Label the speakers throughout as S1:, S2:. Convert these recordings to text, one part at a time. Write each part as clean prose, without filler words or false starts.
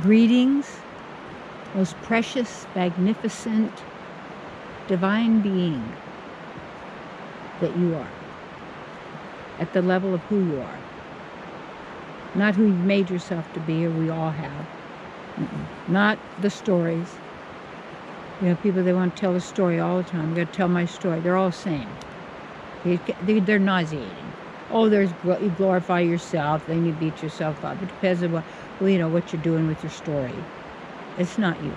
S1: Greetings, most precious, magnificent, divine being that you are, at the level of who you are. Not who you've made yourself to be, or we all have. Not the stories. You know, people, they want to tell a story all the time. I'm going to tell my story. They're all the same. They're nauseating. Oh, you glorify yourself, then you beat yourself up. It depends on what you're doing with your story. It's not you.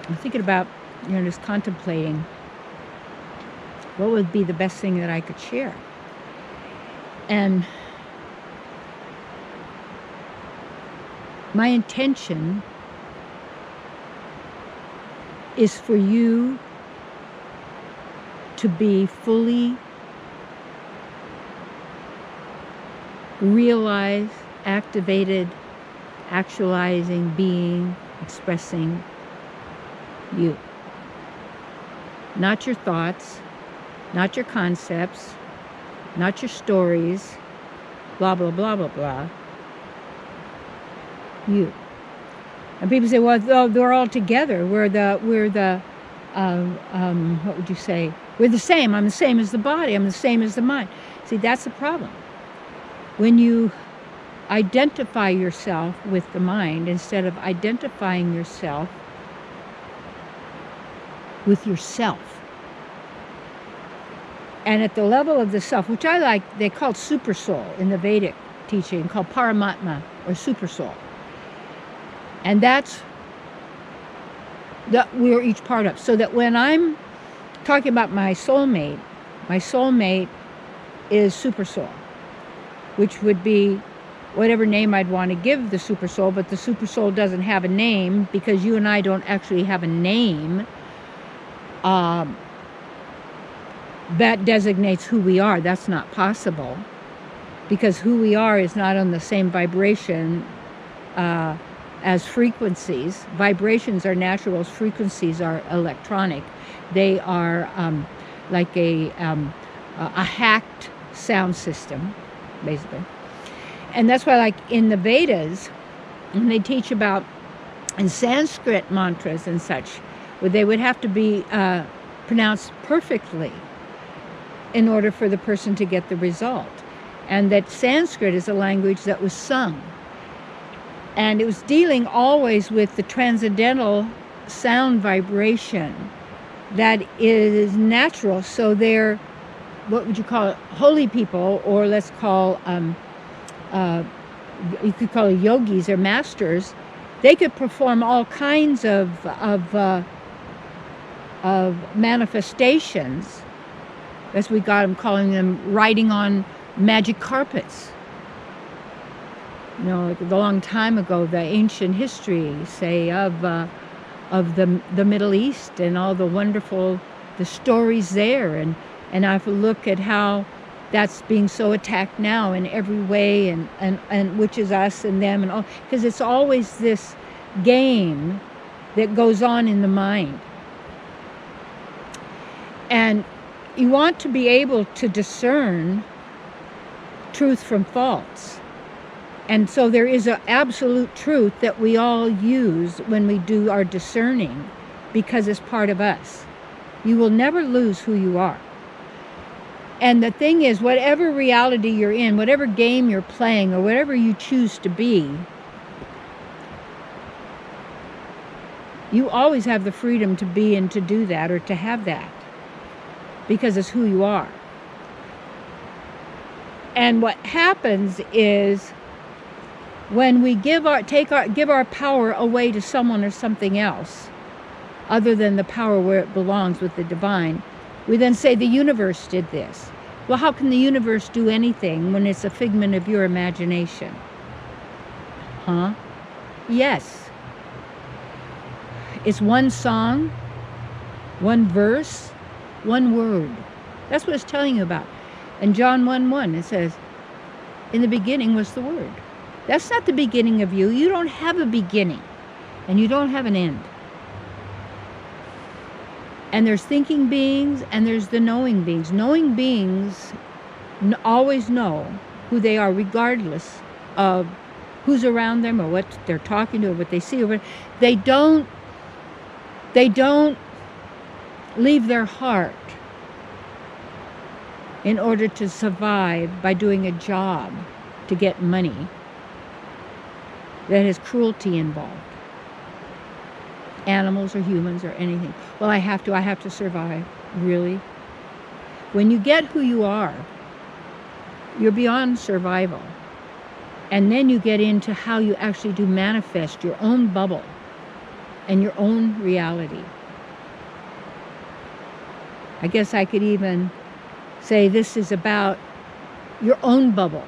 S1: I'm thinking about, just contemplating what would be the best thing that I could share. And my intention is for you to be fully realized, activated, actualizing, being, expressing you. Not your thoughts, not your concepts, not your stories, blah, blah, blah, blah, blah. You. And people say, well, they're all together. We're the what would you say? We're the same. I'm the same as the body. I'm the same as the mind. See, that's the problem. When you identify yourself with the mind instead of identifying yourself with yourself. And at the level of the self, which I like, they call super soul in the Vedic teaching, called Paramatma or super soul. And that's that we're each part of. So that when I'm talking about my soulmate is super soul, which would be whatever name I'd want to give the super soul, but the super soul doesn't have a name because you and I don't actually have a name that designates who we are. That's not possible because who we are is not on the same vibration as frequencies. Vibrations are natural, frequencies are electronic. They are like a hacked sound system, basically. And that's why, like in the Vedas, when they teach about in Sanskrit mantras and such, where they would have to be pronounced perfectly in order for the person to get the result. And that Sanskrit is a language that was sung. And it was dealing always with the transcendental sound vibration that is natural. So they're, what would you call it, holy people, or let's call, you could call it yogis or masters. They could perform all kinds of manifestations, as we got them calling them, riding on magic carpets. Like a long time ago, the ancient history, say, of the Middle East and all the wonderful, the stories there. And I have to look at how that's being so attacked now in every way, and which is us and them and all, because it's always this game that goes on in the mind. And you want to be able to discern truth from false. And so there is an absolute truth that we all use when we do our discerning because it's part of us. You will never lose who you are. And the thing is, whatever reality you're in, whatever game you're playing, or whatever you choose to be, you always have the freedom to be and to do that or to have that because it's who you are. And what happens is when we give our power away to someone or something else other than the power where it belongs with the divine, we then say the universe did this. Well, how can the universe do anything when it's a figment of your imagination? Huh? Yes. It's one song, one verse, one word. That's what it's telling you about. In John 1:1, it says, in the beginning was the Word. That's not the beginning of you. You don't have a beginning, and you don't have an end. And there's thinking beings, and there's the knowing beings. Knowing beings always know who they are, regardless of who's around them or what they're talking to or what they see. Or what, they don't leave their heart in order to survive by doing a job to get money that has cruelty involved. Animals or humans or anything. Well, I have to survive. Really? When you get who you are, you're beyond survival. And then you get into how you actually do manifest your own bubble and your own reality. I guess I could even say this is about your own bubble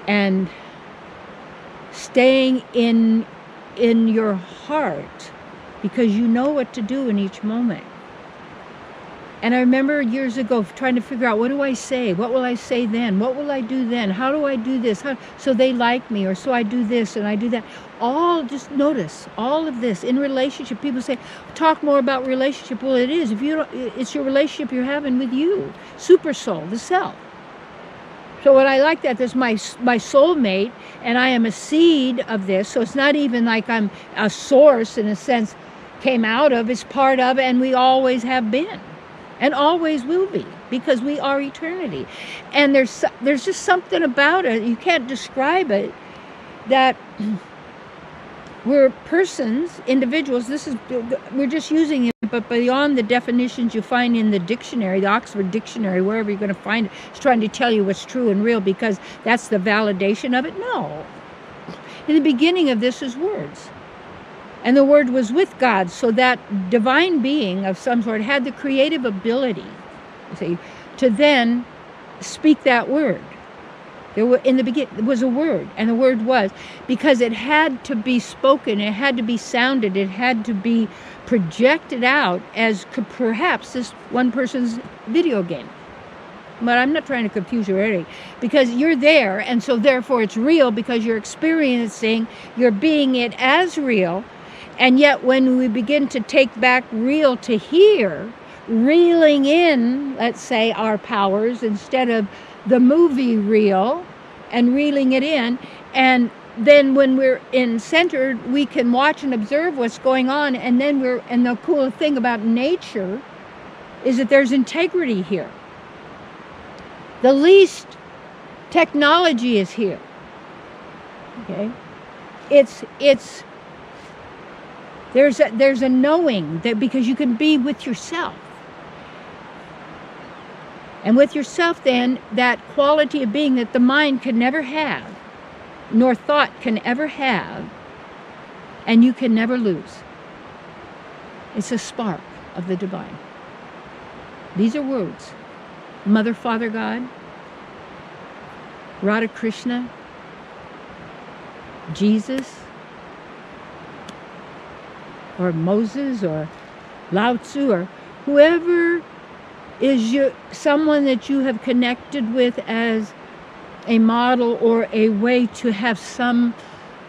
S1: and staying in your heart, because you know what to do in each moment. And I remember years ago trying to figure out, what do I say? What will I say then? What will I do then? How do I do this? So they like me, or so I do this and I do that. Just notice all of this in relationship. People say, talk more about relationship. Well, it is. If you don't, it's your relationship you're having with you, super soul, the self. So what I like that's my soulmate, and I am a seed of this. So it's not even like I'm a source in a sense, came out of, it's part of, and we always have been. And always will be, because we are eternity. And there's just something about it, you can't describe it, that we're persons, individuals. We're just using it, but beyond the definitions you find in the dictionary, the Oxford Dictionary, wherever you're going to find it, it's trying to tell you what's true and real because that's the validation of it. No. In the beginning of this is words. And the Word was with God, so that divine being of some sort had the creative ability, to then speak that word. In the beginning, it was a word, and the word was, because it had to be spoken, it had to be sounded, it had to be projected out as perhaps this one person's video game. But I'm not trying to confuse you already, because you're there, and so therefore it's real because you're experiencing, you're being it as real. And yet when we begin to take back real to here, reeling in, let's say, our powers instead of the movie reel, and reeling it in, and then when we're centered, we can watch and observe what's going on, and then and the cool thing about nature is that there's integrity here. The least technology is here. Okay? There's a knowing that, because you can be with yourself. And with yourself then, that quality of being that the mind can never have, nor thought can ever have, and you can never lose. It's a spark of the divine. These are words. Mother, Father, God, Radha Krishna, Jesus, or Moses, or Lao Tzu, or whoever is someone that you have connected with as a model or a way to have some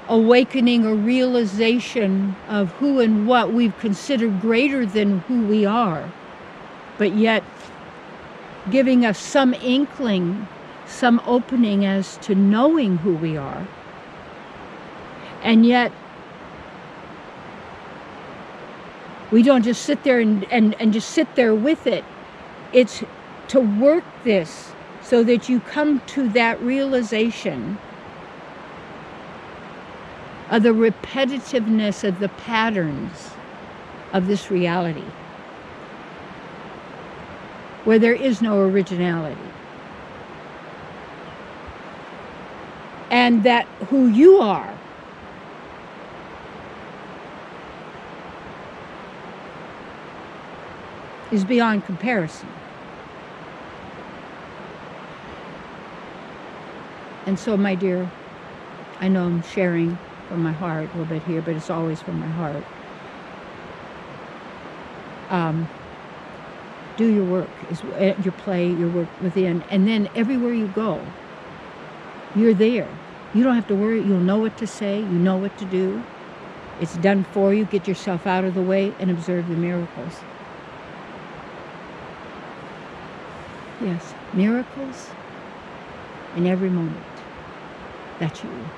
S1: awakening or realization of who and what we've considered greater than who we are, but yet giving us some inkling, some opening as to knowing who we are. And yet we don't just sit there and just sit there with it. It's to work this so that you come to that realization of the repetitiveness of the patterns of this reality, where there is no originality. And that who you are is beyond comparison. And so, my dear, I know I'm sharing from my heart a little bit here, but it's always from my heart. Do your work, your play, your work within, and then everywhere you go, you're there. You don't have to worry. You'll know what to say. You know what to do. It's done for you. Get yourself out of the way and observe the miracles. Yes, miracles in every moment. That's you.